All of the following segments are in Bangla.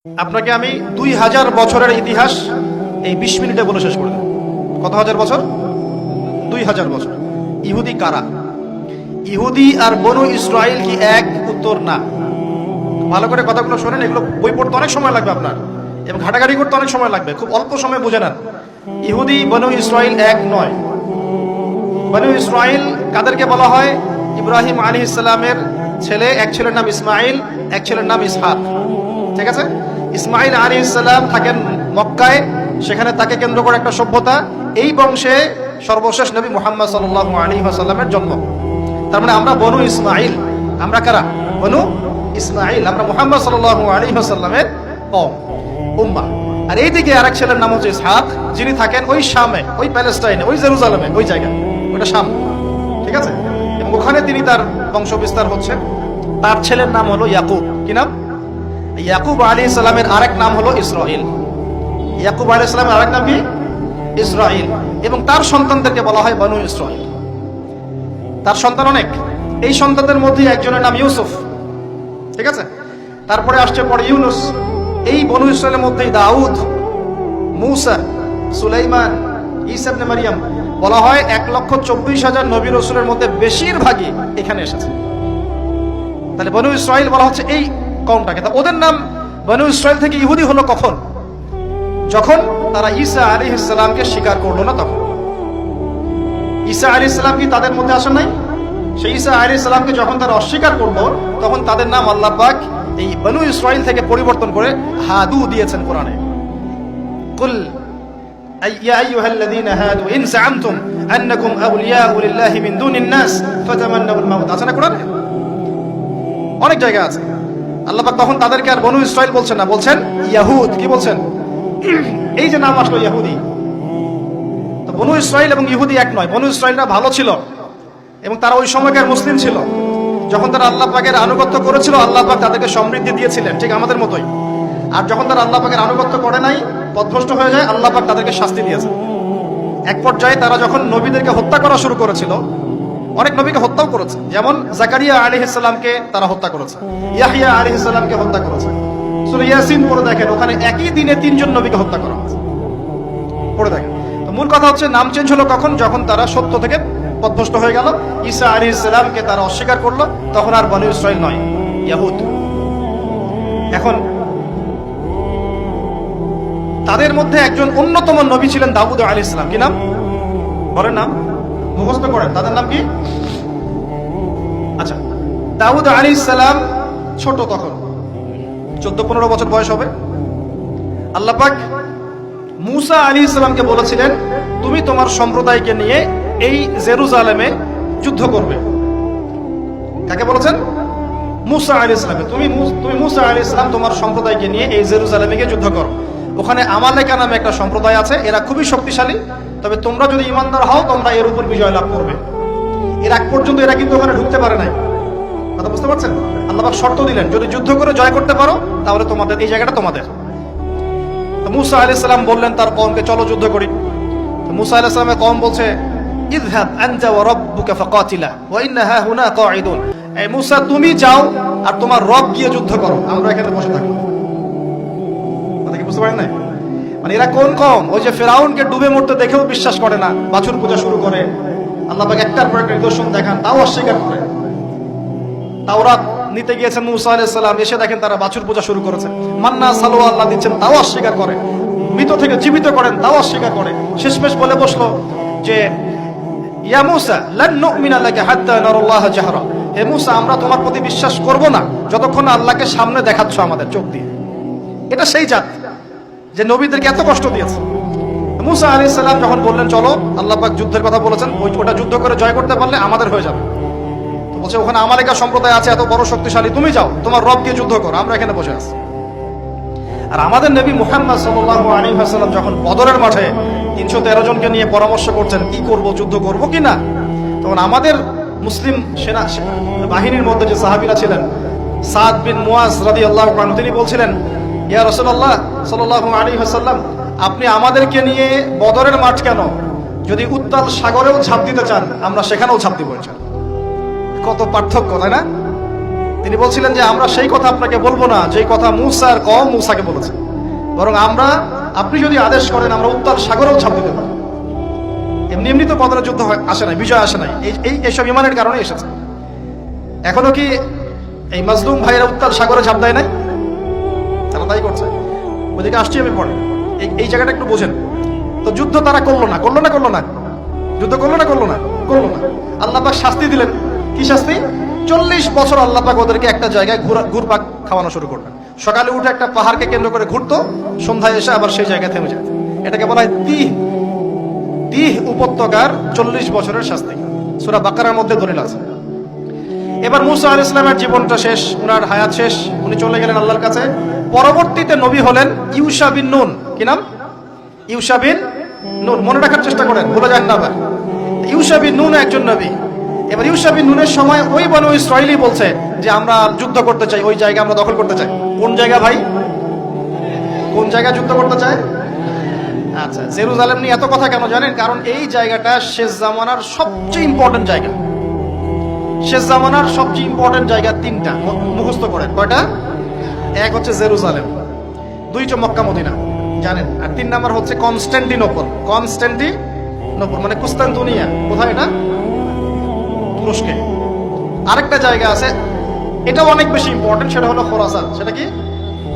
আপনাকে আমি 2000 বছরের ইতিহাস এই 20 মিনিটে বলে শেষ করে দেব। কত হাজার বছর? 2000 বছর। ইহুদি কারা? ইহুদি আর বনু ইসরাইল কি এক? উত্তর না। ভালো করে কথাগুলো শোনেন, এগুলো বই পড়তে অনেক সময় লাগবে আপনার, এবং ঘাটাঘাটি করতে অনেক সময় লাগবে, খুব অল্প সময় বুঝে নেন। ইহুদি বনু ইসরাইল এক নয়। বনু ইসরাইল কাদেরকে বলা হয়? ইব্রাহিম আলাইহিস সালামের ছেলে, এক ছেলের নাম ইসমাইল, এক ছেলের নাম ইসহাক। ঠিক আছে? ইসমাইল আলাইহিস সালাম থাকেন মক্কায়, সেখানে তাকে কেন্দ্র করে একটা সভ্যতা। এই বংশে সর্বশেষ নবী মুহাম্মদ সাল্লাল্লাহু আলাইহি ওয়াসাল্লামের জন্ম। তার মানে আমরা বনু ইসমাইল। আমরা কারা? বনু ইসমাইল। আমরা মুহাম্মদ সাল্লাল্লাহু আলাইহি ওয়াসাল্লামের কওম, উম্মাহ। আর এইদিকে আরেক ছেলের নাম হচ্ছে ইসহাক, যিনি থাকেন ওই শামে, ওই প্যালেস্টাইনে, ওই জেরুজালেমে, ওই জায়গায়, ওটা শাম। ঠিক আছে? এবং ওখানে তিনি তার বংশ বিস্তার হচ্ছে। তার ছেলের নাম হলো ইয়াকুব। কি নাম? ইয়াকুব আলাইহিস সালামের আরেক নাম হলো ইসরাইল। ইয়াকুব আলাইহিস সালামের আরেক নাম কি? ইসরাইল। এবং তার সন্তানদেরকে বলা হয় বনু ইসরাইল। তার সন্তান অনেক। এই সন্তানদের মধ্যে একজনের নাম ইউসুফ। ঠিক আছে? তারপরে আসছে পরে ইউনুস। এই বনু ইসরাইলের মধ্যেই দাউদ, মূসা, সুলাইমান, ঈসা ইবনে মারইয়াম। বলা হয় 1,24,000 নবী রাসূলের মধ্যে বেশিরভাগই এখানে এসেছে। তাহলে বনু ইসরাইল বলা হচ্ছে এই কওমটাকে। তা ওদের নাম বনু ইসরাইল থেকে ইহুদি হলো কখন? যখন তারা ঈসা আলাইহিস সালামকে স্বীকার করলো না তখন। ঈসা আলাইহিস সালাম কি তাদের মধ্যে আসেন নাই? সেই ঈসা আলাইহিস সালামকে যখন তারা অস্বীকার করলো, তখন তাদের নাম আল্লাহ পাক এই বনু ইসরাইল থেকে পরিবর্তন করে হাদু দিয়েছেন কোরআনে। কুল ইয়া আইয়ুহাল্লাযীনা হাদু ইন যাআমতুম আন্নাকুম আউলিয়াউ লিল্লাহি মিন দুনিন নাস ফাতামান্নাউল মাউত। আছে না কোরআনে? অনেক জায়গা আছে। আল্লাহ পাক তখন তাদেরকে আর বনু ইসরাইল বলছেন না, বলছেন ইয়াহুদ। কি বলছেন? এই যে নাম আসলো ইহুদি। তো বনু ইসরাইল এবং ইহুদি এক নয়। বনু ইসরাইলরা ভালো ছিল এবং তারা ওই সময়কার মুসলিম ছিল। যখন তারা আল্লাহ পাকের আনুগত্য করেছিল, আল্লাহ পাক তাদেরকে সমৃদ্ধি দিয়েছিলেন, ঠিক আমাদের মতোই। আর যখন তারা আল্লাহ পাকের আনুগত্য করে নাই, পথভ্রষ্ট হয়ে যায়, আল্লাহ পাক তাদেরকে শাস্তি দিয়েছে। এক পর্যায়ে তারা যখন নবীদেরকে হত্যা করা শুরু করেছিল, অনেক নবীকে হত্যাও করেছে। যেমন জাকারিয়া আলাইহিস সালামকে তারা হত্যা করেছে, ইয়াহইয়া আলাইহিস সালামকে হত্যা করেছে। সূরা ইয়াসিন পড়ে দেখেন, ওখানে একই দিনে 3 জন নবীকে হত্যা করা হয়েছে। পড়ে দেখেন। তো মূল কথা হচ্ছে, নাম চেঞ্জ হলো কখন? যখন তারা সত্য থেকে পথভ্রষ্ট হয়ে গেল, ঈসা আলাইহিস সালামকে তারা অস্বীকার করলো, তখন আর বনু ইসরাইল নয়, ইয়াহুদ। এখন তাদের মধ্যে একজন অন্যতম নবী ছিলেন দাউদ আলাইহিস সালাম। কি নাম? বলেন নাম, মুখস্থ করেন। তাদের নাম কি? আচ্ছা, দাউদ আলাইহিস সালাম ছোট, তখন 14-15 বছর বয়স হবে। আল্লাহ পাক মূসা আলাইহিস সালামকে বলেছিলেন, তুমি তোমার সম্প্রদায়কে নিয়ে এই জেরুজালেমে যুদ্ধ করবে। কাকে বলেছেন? মূসা আলাইহিস সালামকে। তুমি মূসা আলাইহিস সালাম তোমার সম্প্রদায়কে নিয়ে এই জেরুজালেমে গিয়ে যুদ্ধ করো। ওখানে আমালেকা নামে একটা সম্প্রদায় আছে, এরা খুবই শক্তিশালী। তবে তোমরা যদি ঈমানদার হও, তোমরা এর উপর বিজয় লাভ করবে। এর আগ পর্যন্ত এরা কিন্তু ওখানে ঢুকতে পারে নাই। কথা বুঝতে পারছেন? আল্লাহ পাক শর্ত দিলেন, যদি যুদ্ধ করে জয় করতে পারো, তাহলে তোমাদের এই জায়গাটা তোমাদের। তো মূসা আলাইহিস সালাম বললেন তার কওমকে, চলো যুদ্ধ করি। তো মূসা আলাইহিস সালামের কওম বলছে, ইযহাব আনতা ওয়া রাব্বুকা ফাকাতিলা ওয়া ইন্না হাহুনা কাঈদুন। এই মূসা, তুমি যাও আর তোমার রব গিয়ে যুদ্ধ করো, আমরা এখানে বসে থাকবো। কথা কি বুঝতে পারেন না? মানে এরা কোন কওম? ওই যে ফেরাউনকে ডুবে মরতে দেখেও বিশ্বাস করে না, বাছুর পূজা শুরু করে। আল্লাহ পাক একটার পর একটা নিদর্শন দেখান, তাও অস্বীকার করে। তাওরাত নিতে গিয়েছেন মূসা আলাইহিস সালাম, এসে দেখেন তারা বাছুর পূজা শুরু করেছে। মান্না সালোয়া আল্লাহ দিচ্ছেন, তাও অস্বীকার করে। মৃত থেকে জীবিত করেন, তাও অস্বীকার করে। শেষমেশ বলে বসলো যে, ইয়া মূসা লান নুমিনা লাকা হাত্তা নারাল্লাহ জাহরা। হে মূসা, আমরা তোমার প্রতি বিশ্বাস করব না যতক্ষণ আল্লাহকে সামনে দেখাচ্ছ আমাদের চোখ দিয়ে। এটা সেই জাত যে নবীদেরকে এত কষ্ট দিয়েছে। মূসা আলাইহিস সালাম যখন বললেন চলো, আল্লাহ পাক যুদ্ধের কথা বলেছেন, ওটা যুদ্ধ করে জয় করতে পারলে আমাদের হয়ে যাবে। তো বলছে, ওখানে আমালেকা সম্প্রদায় আছে এত বড় শক্তিশালী, তুমি যাও, তোমার রব গিয়ে যুদ্ধ করো, আমরা এখানে বসে আছি। আর আমাদের নবী মুহাম্মদ সাল্লাল্লাহু আলাইহি ওয়াসাল্লাম যখন বদরের মাঠে 313 জনকে নিয়ে পরামর্শ করছেন কি করব, যুদ্ধ করব কি না, তখন আমাদের মুসলিম সেনা বাহিনীর মধ্যে যে সাহাবীরা ছিলেন, সাদ বিন মুয়াজ রাদিয়াল্লাহু আনহু, তিনি বলছিলেন, ইয়া রাসূলুল্লাহ সাল্লাল্লাহু আলাইহি ওয়াসাল্লাম, আপনি আমাদেরকে নিয়ে বদরের মাঠ কেন? যদি উত্তাল সাগরেও ঝাঁপ দিতে চান, আমরা সেখানেও ঝাঁপ দিব। কত পার্থক্য, তাই না? তিনি বলছিলেন যে আমরা সেই কথা আপনাকে বলবো না যেই কথা মুসা আর কওম মুসাকে বলেছে, বরং আপনি যদি আদেশ করেন আমরা উত্তাল সাগরেও ঝাঁপ দিতে পারি। এমনি এমনি তো বদরের যুদ্ধ আসে নাই, বিজয় আসে নাই, এইসব ইমানের কারণে এসেছে। এখনো কি এই মাজলুম ভাইয়েরা উত্তাল সাগরে ঝাঁপ দেয় নাই? তারা তাই করছে। ওদিকে আসছি আমি পরে, এই জায়গাটা একটু বোঝেন। তো যুদ্ধ তারা করলো না যুদ্ধ করলো না। আল্লাহ পাক শাস্তি দিলেন। কি শাস্তি? 40 বছর আল্লাহ পাক ওদেরকে একটা জায়গায় ঘুরপাক খাওয়ানো শুরু করলেন। সকালে উঠে একটা পাহাড়কে কেন্দ্র করে ঘুরতো, সন্ধ্যায় এসে আবার সেই জায়গায় থেমে যেত। এটাকে বলা হয় তিহ উপত্যকার 40 বছরের শাস্তি। সূরা বাকারার মধ্যে দলিল আছে। এবার মুসা আলাইহিস সালামের জীবনটা শেষ, উনার হায়াত শেষ, উনি চলে গেলেন আল্লাহর কাছে। পরবর্তীতে নবী হলেন ইউশা বিন নুন। কি নাম? ইউশা বিন নুন। মনে রাখার চেষ্টা করেন, ভুলে যান না আবার। ইউশা বিন নুন একজন নবী। এবার ইউশা বিন নুনের সময় ওই বনু ইসরাইলি বলছে যে আমরা যুদ্ধ করতে চাই, ওই জায়গা আমরা দখল করতে চাই। কোন জায়গা ভাই? কোন জায়গা যুদ্ধ করতে চায়? আচ্ছা, জেরুজালেম নিয়ে এত কথা কেন জানেন? কারণ এই জায়গাটা শেষ জামানার সবচেয়ে ইম্পর্টেন্ট জায়গা। শেষ জামানার সবচেয়ে ইম্পর্টেন্ট জায়গা 3টা, মুখস্থ করেন। কয়টা? এক হচ্ছে জেরুজালেম, 2 হচ্ছে মক্কা মদিনা, জানেন, আর 3 নাম্বার হচ্ছে কনস্ট্যান্টিনোপল মানে কুস্তান্তনিয়া। কোথায় এটা? তুরস্কে। আরেকটা জায়গা আছে, এটাও অনেক বেশি ইম্পর্টেন্ট, সেটা হলো খোরাসান। সেটা কি?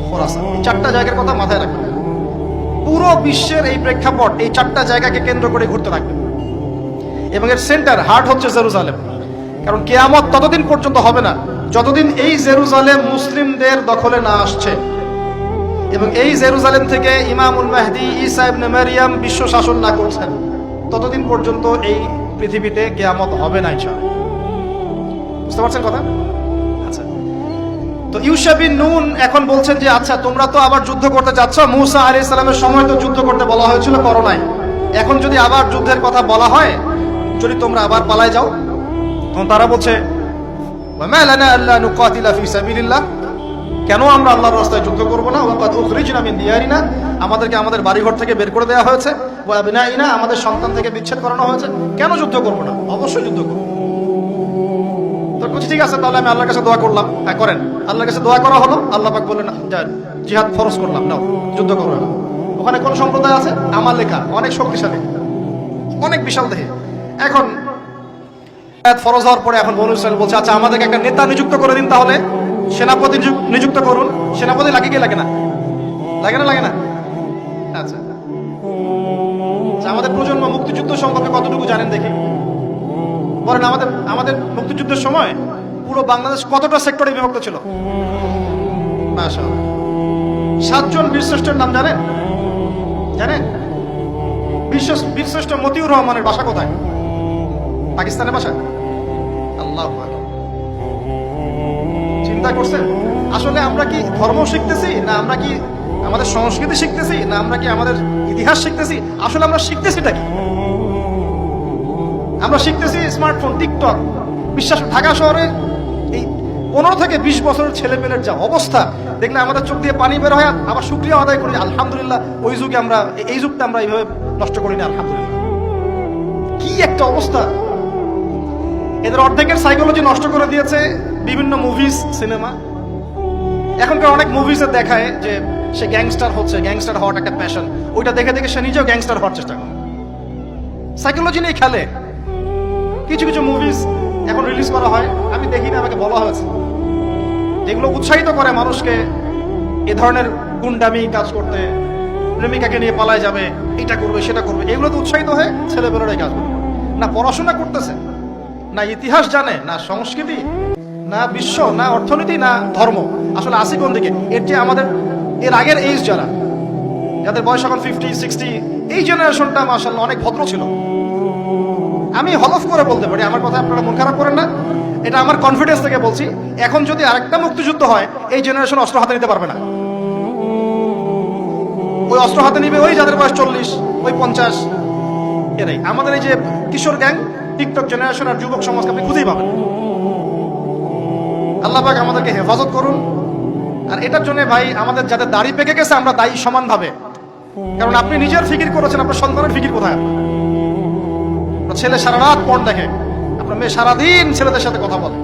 খোরাসান। এই 4টা জায়গার কথা মাথায় রাখবেন। পুরো বিশ্বের এই প্রেক্ষাপট এই 4টা জায়গাকে কেন্দ্র করে ঘুরতে থাকবেন, এবং এর সেন্টার হার্ট হচ্ছে জেরুজালেম। কারণ কিয়ামত ততদিন পর্যন্ত হবে না যতদিন এই জেরুজালেম মুসলিমদের দখলে না আসছে, এবং এই জেরুজালেম থেকে ইমামুল মাহদি ঈসা ইবনে মারইয়াম বিশ্ব শাসন না করছেন, ততদিন পর্যন্ত এই পৃথিবীতে কিয়ামত হবে না ইনশাআল্লাহ। বুঝতে পারছেন কথা? আচ্ছা, তো ইউশা বিন নুন এখন বলছেন যে আচ্ছা তোমরা তো আবার যুদ্ধ করতে যাচ্ছ, মুসা আলাইহিস সালামের সময় তো যুদ্ধ করতে বলা হয়েছিল, করো নাই। এখন যদি আবার যুদ্ধের কথা বলা হয়, যদি তোমরা আবার পালায় যাও, তখন তারা বলছে ওয়ামা লানা আল্লা নুকাতিলা ফি সাবিলিল্লাহ, কেন আমরা আল্লাহর রাস্তায় যুদ্ধ করব না? ওয়াকাদ উখরিজনা মিন দিয়ারিনা, আমাদেরকে আমাদের বাড়িঘর থেকে বের করে দেওয়া হয়েছে, ওয়া আবনাইনা, আমাদের সন্তান থেকে বিচ্ছেদ করানো হয়েছে, কেন যুদ্ধ করব না? অবশ্যই যুদ্ধ করব। তো ঠিক আছে, তাহলে আমি আল্লাহর কাছে দোয়া করলাম। হ্যাঁ করেন। আল্লাহর কাছে দোয়া করা হলো, আল্লাহ পাক বললেন জিহাদ ফরজ করলাম, নাও যুদ্ধ করো। ওখানে কোন সম্প্রদায় আছে? আমালেকা, অনেক শক্তিশালী, অনেক বিশাল দেহে। এখন ফরজ হওয়ার পরে এখন বনু ইসরাইল বলছে আচ্ছা আমাদেরকে একটা নেতা নিযুক্ত করে দিন, তাহলে সেনাপতি নিযুক্ত করুন। সেনাপতি লাগে কি লাগে না? লাগে না? আচ্ছা, আমাদের প্রজন্ম মুক্তিযুদ্ধ সম্পর্কে কতটুকু জানেন দেখি বলেন। আমাদের মুক্তিযুদ্ধের সময় পুরো বাংলাদেশ কতটা সেক্টরে বিভক্ত ছিল? মাশাআল্লাহ। 7 জন বীরশ্রেষ্ঠের নাম জানেন? বীরশ্রেষ্ঠ মতিউর রহমানের বাসা কোথায়? পাকিস্তানের বাসা। আল্লাহু আকবার। চিন্তা করছেন আসলে আমরা কি ধর্ম শিখতেছি, না আমরা কি আমাদের সংস্কৃতি শিখতেছি, না আমরা কি আমাদের ইতিহাস শিখতেছি? আসলে আমরা শিখতেছিটা কি? আমরা শিখতেছি স্মার্টফোন, টিকটক। বিশ্বাস, ঢাকা শহরে এই 15 থেকে 20 বছরের ছেলেপেলের যা অবস্থা দেখলে আমাদের চোখ দিয়ে পানি বের হয়। আবার শুকরিয়া আদায় করি, আলহামদুলিল্লাহ ওই যুগে আমরা, এই যুগটা আমরা এইভাবে নষ্ট করিনি, আলহামদুলিল্লাহ। কি একটা অবস্থা! এদের অর্ধেকের সাইকোলজি নষ্ট করে দিয়েছে বিভিন্ন মুভিজ, সিনেমা। এখনকার অনেক মুভিজে দেখায় যে সে গ্যাংস্টার হচ্ছে, গ্যাংস্টার হওয়ার একটা প্যাশন, ওইটা দেখে দেখে সে নিজেও গ্যাংস্টার হওয়ার চেষ্টা করে। সাইকোলজি নিয়ে খেলে। কিছু মুভিজ এখন রিলিজ করা হয়, আমি দেখি না, আমাকে বলা হয়েছে, যেগুলো উৎসাহিত করে মানুষকে এ ধরনের গুন্ডামি কাজ করতে, প্রেমিকাকে নিয়ে পালায় যাবে, এটা করবে সেটা করবে, এগুলো তো উৎসাহিত হয়ে ছেলেবেলারাই কাজ করবে। না পড়াশোনা করতেছে, না ইতিহাস জানে, না সংস্কৃতি, না বিশ্ব, না অর্থনীতি, না ধর্ম। আসলে আসি কোন দিকে? এর যে আমাদের এর আগের এইজ যাদের বয়স এখন 50-60, এই জেনারেশনটা মাশাআল্লাহ অনেক ভদ্র ছিল। আমি হলফ করে বলতে পারি, আমার কথা আপনারা মন খারাপ করেন না, এটা আমার কনফিডেন্স থেকে বলছি। এখন যদি আরেকটা মুক্তিযুদ্ধ হয়, এই জেনারেশন অস্ত্র হাতে নিতে পারবে না। ওই অস্ত্র হাতে নিবে ওই যাদের বয়স 40, ওই 50, এরাই। আমাদের এই যে কিশোর গ্যাং, টিকটক জেনারেশন আর যুবক সমাজকে আপনি খুঁজেই পাবেন। আল্লাহ পাক আমাদেরকে হেফাজত করুন। আর এটার জন্য ভাই আমাদের যাদের দাড়ি পেকে গেছে আমরা দায়ী সমানভাবে। কারণ আপনি নিজের ফিকির করেছেন, আপনার সন্তানের ফিকির কোথায়? ছেলে সারা রাত পর্ন দেখে, আপনার মেয়ে সারাদিন ছেলেদের সাথে কথা বলে,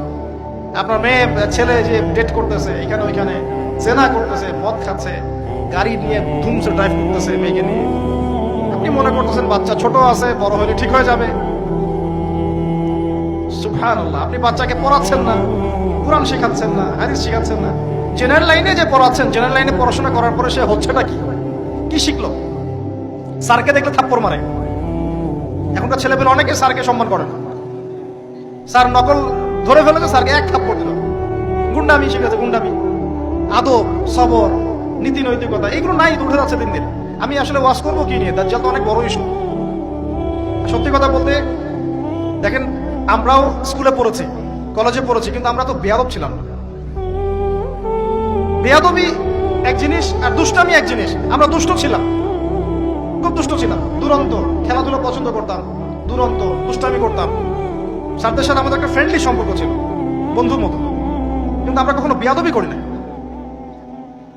আপনার মেয়ে ছেলে যে ডেট করতেছে এখানে ওইখানে, জেনা করতেছে, মদ খাচ্ছে, গাড়ি নিয়ে ধুমসে ড্রাইভ করতেছে মেয়েকে নিয়ে, আপনি মনে করতেছেন বাচ্চা ছোট আছে, বড় হলে ঠিক হয়ে যাবে। সুবহানাল্লাহ, আপনি বাচ্চাকে পড়াচ্ছেন না, কোরআন শেখাচ্ছেন না, হাদিস শেখাচ্ছেন না। জেনারেল লাইনে যে পড়াচ্ছেন, জেনারেল লাইনে পড়াশোনা করার পরে সে হচ্ছেটা কি, কি শিখলো? স্যারকে দেখলে থাপ্পড় মারে। এখনকার ছেলেপেলে অনেকে স্যারকে সম্মান করে না। স্যার নকল ধরে ফেলেছে, স্যারকে এক থাপ্পড় দিল। গুন্ডামি শিখেছে, গুন্ডামি, আদব, সবর, নীতি নৈতিকতা এগুলো নাই, উঠে যাচ্ছে দিন দিন। আমি আসলে ওয়াজ করবো কি নিয়ে, দাজ্জাল তো অনেক বড় ইস্যু। সত্যি কথা বলতে দেখেন, আমরাও স্কুলে পড়েছি, কলেজে পড়েছি, কিন্তু আমরা তো বেয়াদব ছিলাম না। বেয়াদবি এক জিনিস আর দুষ্টামি এক জিনিস। আমরা দুষ্ট ছিলাম, খুব দুষ্ট ছিলাম, দুরন্ত, খেলাধুলা পছন্দ করতাম, দুরন্ত, দুষ্টামি করতাম। স্যারদের সাথে আমাদের একটা ফ্রেন্ডলি সম্পর্ক ছিল, বন্ধুর মতো, কিন্তু আমরা কখনো বেয়াদবি করি না।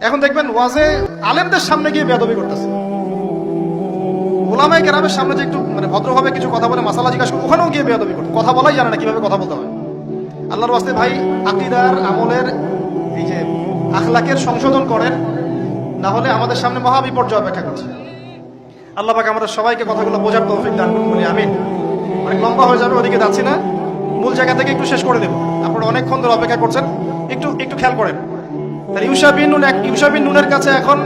এখন দেখবেন ওয়াজে আলেমদের সামনে গিয়ে বেয়াদবি করতেছে, ওলামায়ে কেরামের সামনে যে একটু মানে ভদ্রভাবে কিছু কথা বলে মাসালা জিজ্ঞাসা করে, ওখানেও গিয়ে বেয়াদবি করতে, কথা বলাই জানে না কিভাবে কথা বলতে হয়। আল্লাহর ওয়াস্তে ভাই, আকীদার আমলের এই যে আখলাকের সংশোধন করেন, না হলে আমাদের সামনে মহা বিপর্যয় অপেক্ষা করছে। আল্লাহ পাক আমাদের সবাইকে কথাগুলো বোঝার তৌফিক দান করুন বলি আমিন। অনেক লম্বা হয়ে যাবে, ওদিকে যাচ্ছি না, মূল জায়গা থেকে একটু শেষ করে দেব। আপনারা অনেকক্ষণ ধরে অপেক্ষা করছেন, একটু একটু খেয়াল করেন। তাহলে ইউশা বিন নুনের কাছে এখন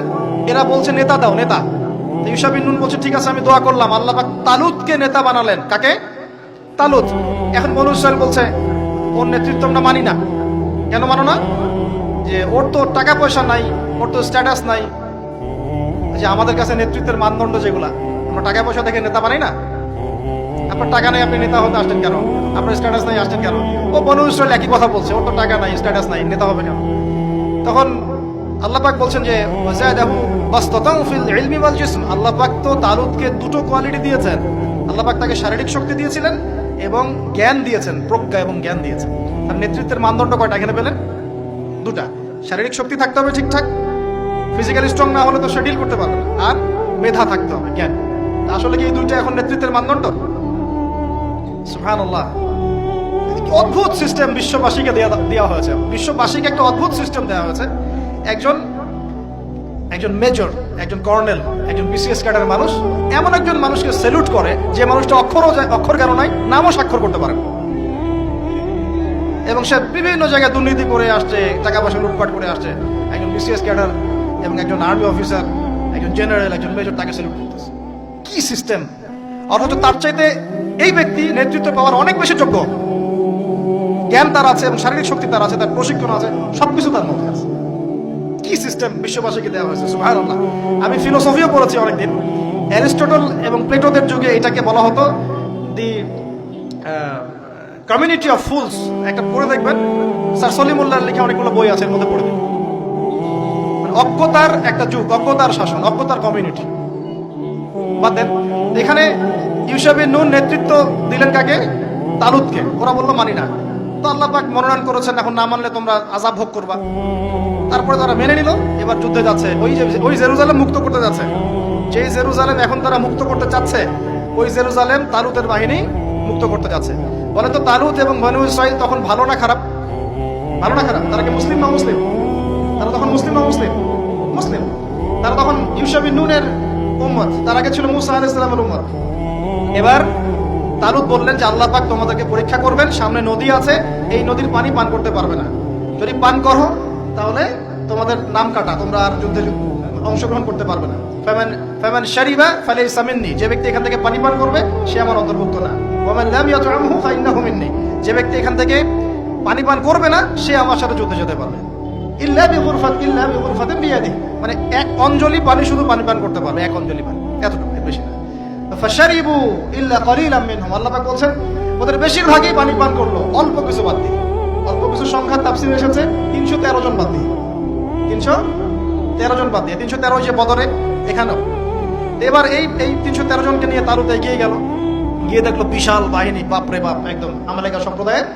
এরা বলছে নেতা দাও, নেতা। ইউশা বিন নুন বলছে ঠিক আছে আমি দোয়া করলাম, আল্লাহ পাক তালুতকে নেতা বানালেন। কাকে? তালুত। এখন বনু ইসরাইল বলছে ওর নেতৃত্ব আমরা মানি না। কেন মানো না? যে ওর তো টাকা পয়সা নাই, ওর তো স্ট্যাটাস নাই। যে আমাদের কাছে নেতৃত্বের মানদণ্ড যেগুলা, আমরা টাকা পয়সা দেখে নেতা বানাই না। আপনার টাকা নেই, আপনি নেতা হতে আসছেন কেন? আপনার স্ট্যাটাস নাই, আসছেন কেন? ও বনু ইসরাইল একই কথা বলছে, ওর তো টাকা নাই, স্ট্যাটাস নাই, নেতা হবে কেন? তখন আল্লাহ পাক বলছেন যে ওয়াজাদাহু বাসতাতান ফিল ইলমি ওয়াল জিসম। আল্লাহ পাক তো তালুতকে দুটো কোয়ালিটি দিয়েছেন। আল্লাহ পাক তাকে শারীরিক শক্তি দিয়েছিলেন এবং জ্ঞান দিয়েছেন, প্রজ্ঞা এবং জ্ঞান দিয়েছেন। আর নেতৃত্বের মানদণ্ড কয়টা এখানে পেলেন? দুটা। শারীরিক শক্তি থাকতে হবে ঠিকঠাক, ফিজিক্যালি স্ট্রং না হলে তো সে ডিল করতে পারবে না, আর মেধা থাকতে হবে, জ্ঞান। আসলে কি এই দুইটা এখন নেতৃত্বের মানদণ্ড? সুবহানাল্লাহ, অদ্ভুত সিস্টেম বিশ্ববাসীকে দেওয়া হয়েছে। বিশ্ববাসীকে একটা অদ্ভুত সিস্টেম দেওয়া হয়েছে। একজন মেজর, একজন কর্নেল, একজন বিসিএস ক্যাডারের মানুষ এমন একজন মানুষকে স্যালুট করে যে মানুষটা অক্ষর জ্ঞান নাই, নামও স্বাক্ষর করতে পারে, এবং সে বিভিন্ন জায়গায় দুর্নীতি করে আসছে, টাকা পয়সা লুটপাট করে আসছে। একজন বিসিএস ক্যাডার এবং একজন আর্মি অফিসার, একজন জেনারেল, একজন মেজর, তাকে স্যালুট করতেছে। কি সিস্টেম! অথচ তার চাইতে এই ব্যক্তি নেতৃত্ব পাওয়ার অনেক বেশি যোগ্য। জ্ঞান তার আছে এবং শারীরিক শক্তি তার আছে, তার প্রশিক্ষণ আছে, সবকিছু তার মধ্যে আছে। কি সিস্টেম বিশ্ববাসীকে দেওয়া হয়েছে! সুবহানাল্লাহ। আমি ফিলোসফিও পড়েছি অনেকদিন। অ্যারিস্টটল এবং প্লেটোদের যুগে এটাকে বলা হতো দি কমিউনিটি অফ ফুলস। একটা পড়ে দেখবেন, স্যার সলিমুল্লাহর লেখা অনেকগুলো বই আছে, এর মধ্যে পড়ে দেখবেন। অজ্ঞতার একটা যুগ, অজ্ঞতার শাসন, অজ্ঞতার কমিউনিটি। বাদ দেন, এখানে ইউশা বিন নুন নেতৃত্ব দিলেন কাকে? তালুতকে। ওরা বললো মানি না। তো আল্লাহ পাক মনোনয়ন করেছেন, এখন না মানলে তোমরা আযাব ভোগ করবা। তারপরে তারা মেনে নিল, এবার যুদ্ধে যাচ্ছে। ওই জেরুজালেম মুক্ত করতে যাচ্ছে। যেই জেরুজালেম এখন তারা মুক্ত করতে চাচ্ছে, ওই জেরুজালেম তালুতের বাহিনী মুক্ত করতে যাচ্ছে। বলে তো তালুত এবং বনু ইসরাইল তখন ভালো না খারাপ? ভালো না খারাপ? তারা কি মুসলিম না মুসলিম? তারা তখন মুসলিম না মুসলিম? মুসলিম। তারা তখন ইউশা বিন নুনের উম্মত, তার আগে ছিল মুসা আলাইহিস সালামের উম্মত। এবার তালুত বললেন যে আল্লাহ পাক তোমাদেরকে পরীক্ষা করবেন, সামনে নদী আছে, এই নদীর পানি পান করতে পারবে না। যদি পান করো তাহলে তোমাদের নাম কাটা, তোমরা আর যুদ্ধে অংশগ্রহণ করতে পারবে না। ফামান শারিবা ফালাইসা মিন্নি, যে ব্যক্তি এখান থেকে পানি পান করবে সে আমার অন্তর্ভুক্ত না। ওয়ামান লাম ইয়াতআমহু ফাইন্নাহু মিন্নি, যে ব্যক্তি এখান থেকে পানি পান করবে না সে আমার সাথে যুদ্ধে যেতে পারবে। ইল্লা বিগুরফাতিন বিয়াদি, মানে এক অঞ্জলি পানি, শুধু পানি পান করতে পারবে, এক অঞ্জলি পানি, এতটুকু, এর বেশি না। ফাশারিবু ইল্লা কালিলাম মিনহুম, আল্লাহ পাক বলছেন ওদের বেশিরভাগই পানি পান করলো, অল্প কিছু বাদ দিয়ে। অল্প কিছু সংখ্যা তাফসীরে এসেছে 313 জন বাদ দিয়ে, 313 জন বাদ দিয়ে। 313 যে বদরে, এখানেও। এবার এই 313 জনকে নিয়ে তালুত এগিয়ে গেল, গিয়ে দেখলো বিশাল বাহিনী, বাপরে বাপ, একদম আমালেকা সম্প্রদায়ের।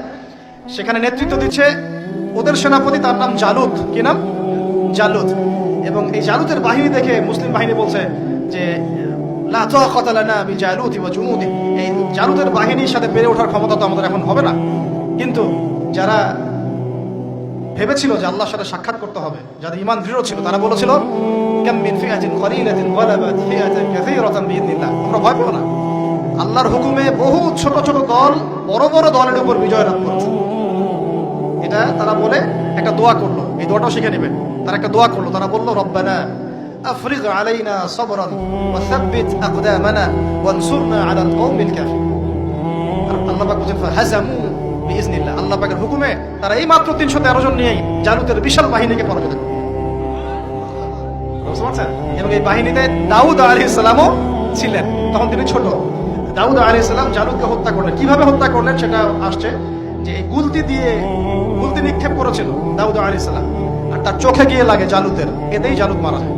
সেখানে নেতৃত্ব দিচ্ছে ওদের সেনাপতি, তার নাম জালুত। কি নাম? জালুত। এবং এই জালুতের বাহিনী দেখে মুসলিম বাহিনী বলছে যে লা তাকাতা লানা বিজালুতি ওয়া জুনুদি, এই জালুতের বাহিনীর সাথে পেরে ওঠার ক্ষমতা তো আমাদের এখন হবে না। কিন্তু যারা ভেবেছিল যে আল্লাহর সাথে সাক্ষাৎ করতে হবে, যাদের ঈমান দৃঢ় ছিল তারা বলেছিল কাম মিন ফিআতিন কলিলাতিন গালাবাত ফিআতান কাসীরাতান বিইذنিল্লাহ। তোমরা ভয় পেও না, আল্লাহর হুকুমে বহু ছোট ছোট দল বড় বড় দলের উপর বিজয় লাভ করেছে। এটা তারা বলে একটা দোয়া করলো, এই দোয়াটাও শিখে নেবেন। তারা একটা দোয়া করলো, তারা বলল রব্বানা আফরিগ আলাইনা সাবরান ওয়া সাব্বিত আকদামানা ওয়ানসুরনা আলাল কওমিল কাফিরিন। আল্লাহ পাক বলেন ফাহাজামু বিইذনিল্লাহ। আল্লাহ পাকের হুকুমে তারা এই মাত্র 313 জন নিয়েই জালুতের বিশাল বাহিনীকে পরাজিত করে। বুঝতে পারছেন? এবং এই বাহিনীতে দাউদ আলাইহিস সালামও ছিলেন, তখন তিনি ছোট। দাউদ আলাইহিস সালাম জালুতকে হত্যা করলেন। কিভাবে হত্যা করলেন সেটা আসছে যে এই গুলতি নিক্ষেপ করেছিল দাউদ আলাইহিস সালাম, আর তার চোখে গিয়ে লাগে জালুতের, এতেই জালুত মারা যায়।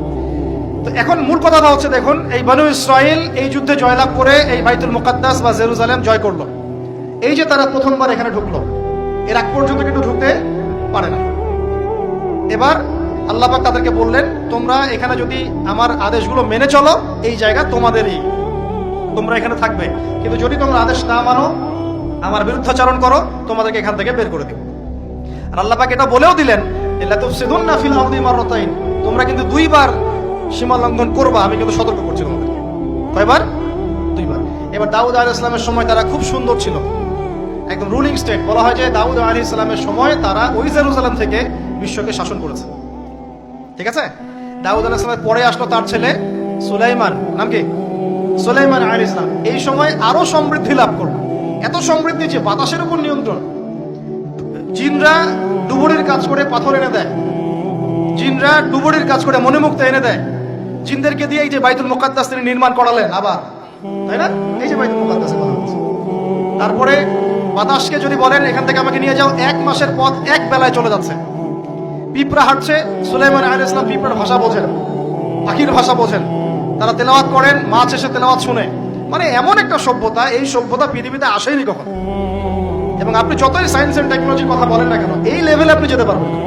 তো এখন মূল কথাটা হচ্ছে, দেখুন এই বনু ইসরাইল এই যুদ্ধে জয়লাভ করে এই বাইতুল মুকাদ্দাস বা জেরুজালেম জয় করলো। এই যে তারা প্রথমবার এখানে ঢুকলো, এর আগ পর্যন্ত কিন্তু ঢুকতে পারে না। এবার আল্লাহ পাক তাদেরকে বললেন, তোমরা এখানে যদি আমার আদেশগুলো মেনে চলো, এই জায়গা তোমাদেরই, তোমরা এখানে থাকবে। কিন্তু যদি তোমরা আদেশ না মানো, আমার বিরুদ্ধাচরণ করো, তোমাদেরকে এখান থেকে বের করে দেব। আর আল্লাহ পাক এটা বলেও দিলেন, লা তুফসিদুন্না ফিল আরদি মাররাতাইন, তোমরা কিন্তু দুইবার সীমা লঙ্ঘন করবা, আমি কিন্তু সতর্ক করছি তোমাদেরকে। কয়বার? দুইবার। এবার দাউদ আলাইহিস সালামের সময় তারা খুব সুন্দর ছিল, একদম রুলিং স্টেট। বলা হয় যে দাউদ আলাইহিস সালামের সময় তারা ওই জেরুজালেম থেকে বিশ্বকে শাসন করেছে। ঠিক আছে? দাউদ আলাইহিস সালামের পরে আসলো তার ছেলে সুলাইমান, নাম কি? সুলাইমান আলাইহিস সালাম। এই সময় আরো সমৃদ্ধি লাভ করলো, এত সমৃদ্ধি যে বাতাসের উপর নিয়ন্ত্রণ। জিনরা ডুবুরির কাজ করে পাথর এনে দেয়, জিনরা ডুবুরির কাজ করে মণিমুক্তা এনে দেয়। জিনদেরকে দিয়ে এই যে বাইতুল মুকাদ্দাস তিনি নির্মাণ করালেন আবার, তাই না? এই যে বাইতুল মুকাদ্দাসের কথা বলছি। তারপরে বাতাসকে যদি বলেন এখান থেকে আমাকে নিয়ে যাও, 1 মাসের পথ 1 বেলায় চলে যাচ্ছে। পিঁপড়া হাঁটছে, সুলাইমান আলাইহিস সালাম পিঁপড়ার ভাষা বোঝেন, পাখির ভাষা বোঝেন। তারা তেলাওয়াত করেন, মাছ এসে তেলাওয়াত শুনে। মানে এমন একটা সভ্যতা, এই সভ্যতা পৃথিবীতে আসেনি কখনো। এবং আপনি যতই সায়েন্স এন্ড টেকনোলজির কথা বলেন না কেন, এই লেভেলে আপনি যেতে পারবেন না,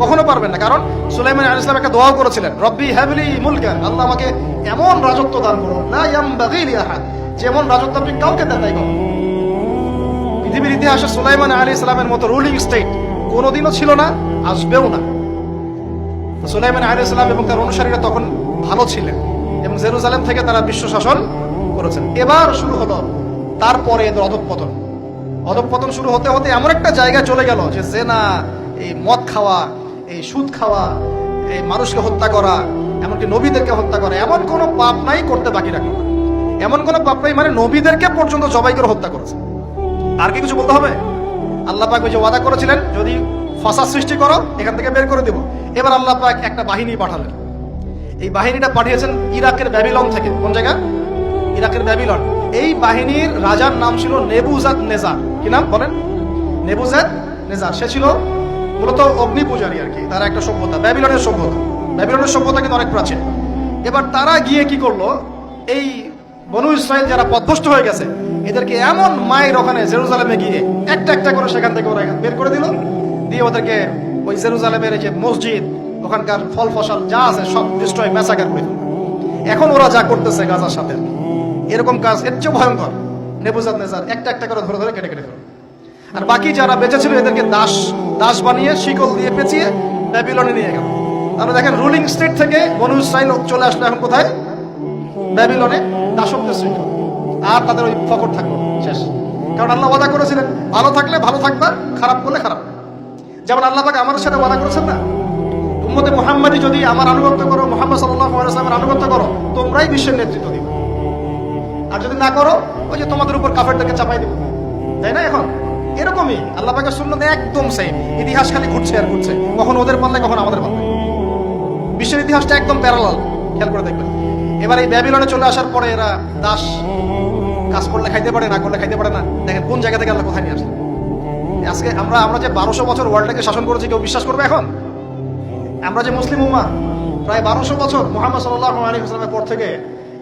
কখনো পারবেন না। কারণ সুলাইমান আলাইহিস সালাম একটা দোয়াও করেছিলেন, রব্বি হাবলি মুলকান, আল্লাহ আমাকে এমন রাজত্ব দান করুন, লা ইয়ামবাগি লি আহাদ, যেমন রাজত্ব আপনি কাউকে দেন নাই কখনো। পৃথিবীর ইতিহাসে সুলাইমান আলাইহিস সালামের মতো রুলিং স্টেট কোনোদিনও ছিল না, আসবেও না। সুলাইমান আলাইহিস সালাম এবং তার অনুসারীরা তখন ভালো ছিলেন এবং জেরুজালেম থেকে তারা বিশ্ব শাসন করেছেন। এবার শুরু হলো তারপরে এদের অধঃপতন শুরু হতে হতে এমন একটা জায়গায় চলে গেল যে জেনা, এই মদ খাওয়া, এই সুদ খাওয়া, এই মানুষকে হত্যা করা, এমনকি নবীদেরকে হত্যা করা, এমন কোনো পাপ নাই করতে বাকি রাখলো না। এমন কোনো পাপ নাই মানে নবীদেরকে পর্যন্ত জবাই করে হত্যা করেছে। আর কি কিছু বলতে হবে? আল্লাহ পাক যে ওয়াদা করেছিলেন, যদি ফাসাদ সৃষ্টি করো এখান থেকে বের করে দেব। এবার আল্লাহ পাক একটা বাহিনী পাঠালেন। এই বাহিনীটা পাঠিয়েছেন ইরাকের ব্যাবিলন থেকে। কোন জায়গা? ইরাকের ব্যাবিলন। এই বাহিনীর রাজার নাম ছিল নেবুজাদ নেজার। কি নাম বলেন? নেবুজাদ নেজার। সে ছিল মূলত অগ্নি পূজারী আর কি। তারা একটা সভ্যতা, ব্যাবিলনের সভ্যতা। ব্যাবিলনের সভ্যতা কিন্তু অনেক প্রাচীন। এবার তারা গিয়ে কি করলো, এই বনু ইসরাইল যারা পথভ্রষ্ট হয়ে গেছে এদেরকে এমন মায়ের ওখানে জেরুজালেমে গিয়ে একটা একটা করে সেখান থেকে ওরা বের করে দিল, দিয়ে ওদেরকে ওই জেরুজালেমের যে মসজিদ, ওখানকার ফল ফসল যা আছে সব ডিস্ট্রয়, ম্যাসাকার করে দিল। এখন ওরা যা করতেছে গাজার সাথে, এরকম কাজ এর চেয়ে ভয়ঙ্কর। নেবুজাদ নেজার একটা একটা করে ধরে ধরে কেটে কেটে ফেল। আর বাকি যারা বেঁচে ছিল এদেরকে দাস বানিয়ে শিকল দিয়ে পেঁচিয়ে ব্যাবিলনে নিয়ে গেল। তাহলে দেখেন, রুলিং স্টেট থেকে বনু ইসরাইল চলে আসলো এখন কোথায়? ব্যাবিলনে, দাসত্বের শৃঙ্খল। আর তাদের ওই ফকর থাকলো শেষ। কারণ আল্লাহ ওয়াদা করেছিলেন, ভালো থাকলে ভালো থাকবা, খারাপ করলে খারাপ। যেমন আল্লাহ পাক আমাদের সাথে ওয়াদা করেছেন না, উম্মতে মুহাম্মাদি যদি আমার আনুগত্য করো, মুহাম্মদ সাল্লাল্লাহু আলাইহি ওয়াসাল্লামের আনুগত্য করো, তোমরাই বিশ্বের নেতৃত্ব দিবে। আর যদি না করো, ওই যে তোমাদের উপর কাফেরদেরকে চাপাই দেব, তাই না? এখন এরকমই আল্লাহ পাকের সুন্নাত একদম সেম। ইতিহাস খালি ঘুরছে আর ঘুরছে, কখন ওদের পাল্লায় কখন আমাদের পাল্লায়। বিশ্বের ইতিহাসটা একদম প্যারালাল, খেয়াল করে দেখবেন। এবার এই ব্যাবিলনে চলে আসার পরে এরা দাস, কাজ করলে খাইতে পারে, না করলে খাইতে পারে না। দেখেন কোন জায়গা থেকে আল্লাহ কোথায় নিয়ে আসে। আজকে আমরা যে 1200 বছর ওয়ার্ল্ডটাকে শাসন করেছি, কেউ বিশ্বাস করবে এখন? আমরা যে মুসলিম উম্মাহ, প্রায় 1200 বছর মুহাম্মদ সাল্লাল্লাহু আলাইহি ওয়াসাল্লামের পর থেকে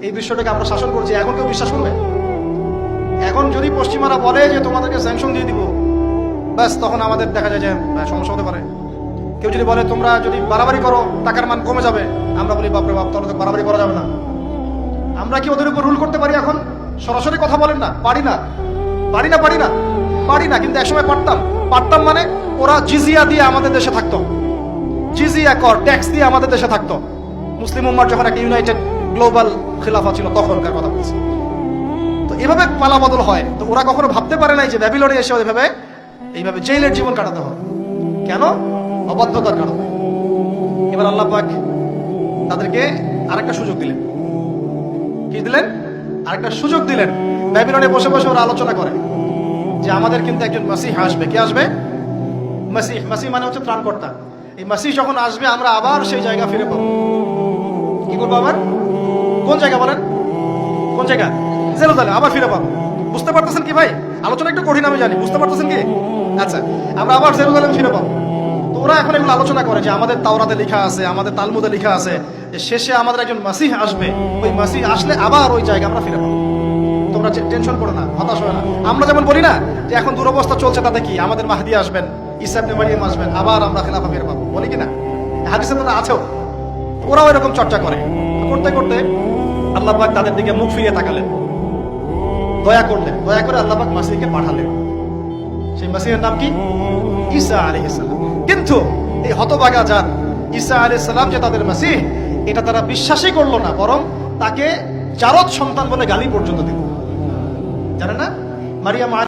এই বিশ্বটাকে আমরা শাসন করছি, এখন কেউ বিশ্বাস করবে? এখন যদি পশ্চিমারা বলে যে তোমাদেরকে স্যাংশন দিয়ে দিব, ব্যাস তখন আমাদের দেখা যায় যে সমস্যা হতে পারে। কেউ যদি বলে তোমরা যদি বাড়াবাড়ি করো টাকার মান কমে যাবে, আমরা বলি বাপরে বাপ, তাহলে তো বাড়াবাড়ি করা যাবে না। আমরা কি ওদের উপর রুল করতে পারি? এখন সরাসরি কথা বলেন না, পারি না। পারি না, কিন্তু একসময় পারতাম মানে ওরা জিজিয়া দিয়ে আমাদের দেশে থাকতো, জিজিয়া কর ট্যাক্স দিয়ে আমাদের দেশে থাকতো। মুসলিম উম্মার যখন একটা ইউনাইটেড গ্লোবাল খিলাফা ছিল তখনকার কথা বলছি। তো এভাবে পালা বদল হয়। তো ওরা কখনো ভাবতে পারে নাই যে ব্যাবিলনে এসে এইভাবে জেলের জীবন কাটাতে হবে। কেন? অবাধ্যতার কারণে। এবার আল্লাহ পাক তাদেরকে আরেকটা সুযোগ দিলেন। কি দিলেন? আরেকটা সুযোগ দিলেন। ব্যাবিলনে বসে বসে ওরা আলোচনা করে যে আমাদের কিন্তু একজন মাসিহ আসবে। কে আসবে? মাসিহ মানে হচ্ছে ত্রাণকর্তা। এই মাসিহ যখন আসবে আমরা আবার সেই জায়গা ফিরে পাবো। কি করবো আবার? কোন জায়গা বলেন? কোন জায়গা? জেরুজালেম আবার ফিরে পাবো। বুঝতে পারতেছেন কি ভাই? আলোচনা একটু কঠিন আমি জানি, বুঝতে পারতেছেন কি? আচ্ছা, আমরা আবার জেরুজালেম ফিরে পাবো। তো ওরা এখন এগুলো আলোচনা করে যে আমাদের তাওরাতে লেখা আছে, আমাদের তালমুদে লেখা আছে যে শেষে আমাদের একজন মাসিহ আসবে, ওই মাসিহ আসলে আবার ওই জায়গা আমরা ফিরে পাবো। তোমরা টেনশন করো না, হতাশ হয় না। আমরা যেমন বলি না যে এখন দুরবস্থা চলছে, তাতে কি আমাদের মাহদি আসবেন, ঈসা ইবনে মারইয়াম আসবেন, আবার আমরা খেলাফা ফিরে পাবো, বলি কিনা? হাদিসে তো আছেও। ওরাও এরকম চর্চা করে। করতে করতে আল্লাহ পাক তাদের দিকে মুখ ফিরিয়ে তাকালেন, দয়া করলেন, দয়া করে আল্লাহ পাক মাসিহকে পাঠালেন। সেই মাসিহের নাম কি? ঈসা আলাইহিস সালাম। কিন্তু এই হতভাগা জাত ঈসা আলাইহিস সালাম যে তাদের মাসিহ, এটা তারা বিশ্বাসই করলো না, বরং তাকে জারদ সন্তান বলে গালি পর্যন্ত দিল। জানেন না? মারিয়াম